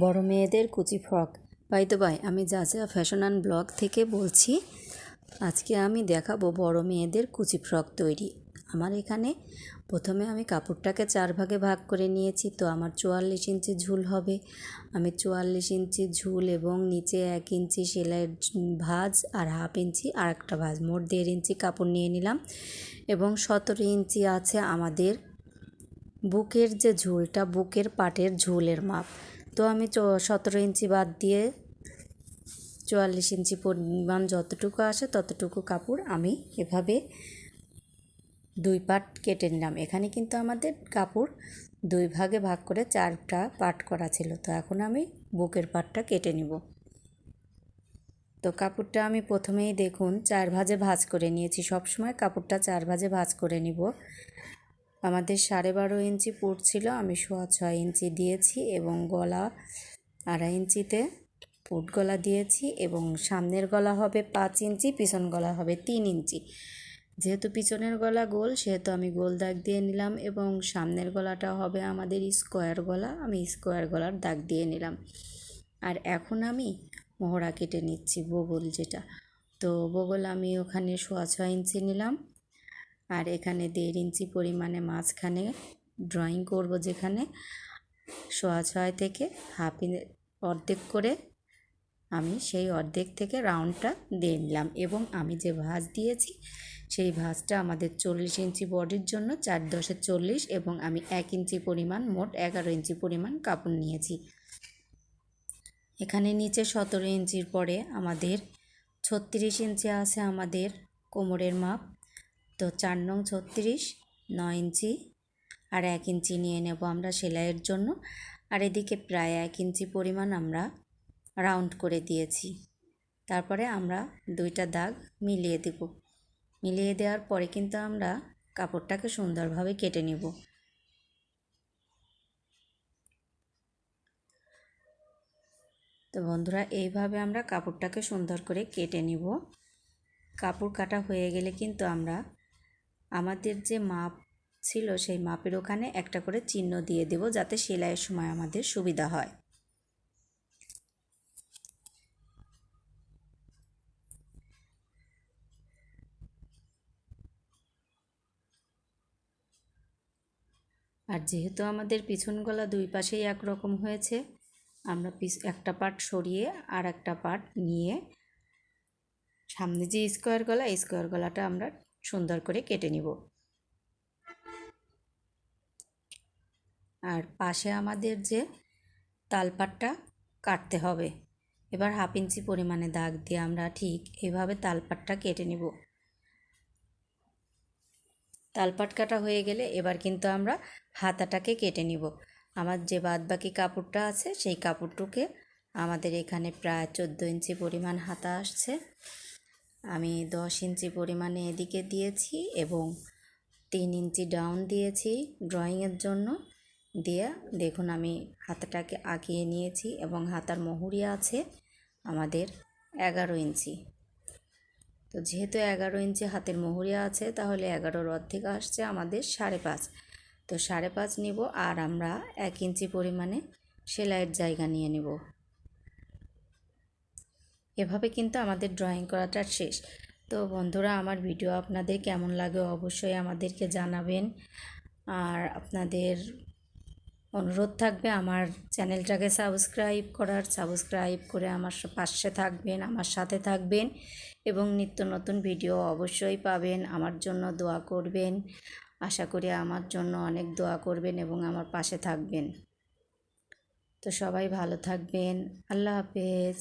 বড় মেয়েদের কুচি ফ্রক। বাই দ্য বাই, আমি জাজিয়া ফ্যাশন অ্যান্ড ব্লগ থেকে বলছি। আজকে আমি দেখাবো বড় মেয়েদের কুচি ফ্রক তৈরি। আমার এখানে প্রথমে আমি কাপড়টাকে 4 ভাগে ভাগ করে নিয়েছি। তো আমার 44 ইঞ্চি ঝুল হবে। আমি 44 ইঞ্চি ঝুল এবং নিচে 1 ইঞ্চি সেলাইয়ের ভাঁজ আর হাফ ইঞ্চি আর একটা ভাঁজ, মোট 1.5 ইঞ্চি কাপড় নিয়ে নিলাম। এবং 17 ইঞ্চি আছে আমাদের বুকের যে ঝুলটা, বুকের পাটের ঝুলের মাপ। তো আমি 17 ইঞ্চি বাদ দিয়ে 44 ইঞ্চি পরিমাণ যতটুকু আসে ততটুকু কাপড় আমি এভাবে 2 পার্ট কেটে নিলাম। এখানে কিন্তু আমাদের কাপড় 2 ভাগে ভাগ করে 4টা পার্ট করা ছিল। তো এখন আমি বুকের পার্টটা কেটে নিব। তো কাপড়টা আমি প্রথমেই দেখুন 4 ভাঁজে ভাঁজ করে নিয়েছি। সবসময় কাপড়টা 4 ভাঁজে ভাঁজ করে নিব। আমাদের 12.5 ইঞ্চি পুট ছিল, আমি 6.25 ইঞ্চি দিয়েছি এবং গলা 2.5 ইঞ্চিতে পুট গলা দিয়েছি এবং সামনের গলা হবে 5 ইঞ্চি, পিছন গলা হবে 3 ইঞ্চি। যেহেতু পিছনের গলা গোল সেহেতু আমি গোল দাগ দিয়ে নিলাম এবং সামনের গলাটা হবে আমাদের স্কোয়ার গলা, আমি স্কোয়ার গলার দাগ দিয়ে নিলাম। আর এখন আমি মহড়া কেটে নিচ্ছি, বগল যেটা। তো বগল আমি ওখানে 6.25 ইঞ্চি নিলাম আর এখানে 1.5 ইঞ্চি পরিমাণে মাঝখানে ড্রয়িং করব, যেখানে 6.25 থেকে অর্ধেক করে আমি সেই অর্ধেক থেকে রাউন্ডটা দিয়ে নিলাম। এবং আমি যে ভাঁজ দিয়েছি সেই ভাঁজটা আমাদের 40 ইঞ্চি বডির জন্য 4×10 40 এবং আমি 1 ইঞ্চি পরিমাণ, মোট 11 ইঞ্চি পরিমাণ কাপড় নিয়েছি। এখানে নিচে 17 ইঞ্চির পরে আমাদের 36 ইঞ্চি আছে আমাদের কোমরের মাপ। তো 4 নং 36, 9 ইঞ্চি আর 1 ইঞ্চি নিয়ে নেব আমরা সেলাইয়ের জন্য। আর এদিকে প্রায় 1 ইঞ্চি পরিমাণ আমরা রাউন্ড করে দিয়েছি। তারপরে আমরা 2টা দাগ মিলিয়ে দেব। মিলিয়ে দেওয়ার পরে কিন্তু আমরা কাপড়টাকে সুন্দরভাবে কেটে নেব। তো বন্ধুরা, এইভাবে আমরা কাপড়টাকে সুন্দর করে কেটে নিব। কাপড় কাটা হয়ে গেলে কিন্তু আমরা আমাদের যে মাপ ছিল সেই মাপের ওখানে একটা করে চিহ্ন দিয়ে দেব, যাতে সেলাইয়ের সময় আমাদের সুবিধা হয়। আর যেহেতু আমাদের পিছন গলা 2 পাশেই একরকম হয়েছে, আমরা একটা পার্ট সরিয়ে আর একটা পার্ট নিয়ে সামনে যে স্কোয়ার গলা, এই স্কোয়ার গলাটা আমরা সুন্দর করে কেটে নিব। আর পাশে আমাদের যে তালপাটটা কাটতে হবে, এবার হাফ ইঞ্চি পরিমাণে দাগ দিয়ে আমরা ঠিক এভাবে তালপাটটা কেটে নিব। তালপাট কাটা হয়ে গেলে এবার কিন্তু আমরা হাতাটাকে কেটে নিব। আমার যে বাদ বাকি কাপড়টা আছে সেই কাপড়টুকে আমাদের এখানে প্রায় 14 ইঞ্চি পরিমাণ হাতা আসছে। আমি 10 ইঞ্চি পরিমাণে এদিকে দিয়েছি এবং 3 ইঞ্চি ডাউন দিয়েছি ড্রয়িংয়ের জন্য। দিয়ে দেখুন আমি হাতাটাকে আঁকিয়ে নিয়েছি এবং হাতার মহুরি আছে আমাদের 11 ইঞ্চি। তো যেহেতু 11 ইঞ্চি হাতের মহুরি আছে, তাহলে 11-র অর্ধেক আসছে আমাদের 5.5। তো 5.5 নিব আর আমরা 1 ইঞ্চি পরিমাণে সেলাইয়ের জায়গা নিয়ে নেব। এভাবে কিন্তু আমাদের ড্রয়িং করাটা শেষ। তো বন্ধুরা, আমার ভিডিও আপনাদের কেমন লাগে অবশ্যই আমাদেরকে জানাবেন। আর আপনাদের অনুরোধ থাকবে আমার চ্যানেলটাকে সাবস্ক্রাইব করে আমার পাশে থাকবেন, আমার সাথে থাকবেন এবং নিত্য নতুন ভিডিও অবশ্যই পাবেন। আমার জন্য দোয়া করবেন। আশা করি আমার জন্য অনেক দোয়া করবেন এবং আমার পাশে থাকবেন। তো সবাই ভালো থাকবেন। আল্লাহ হাফেজ।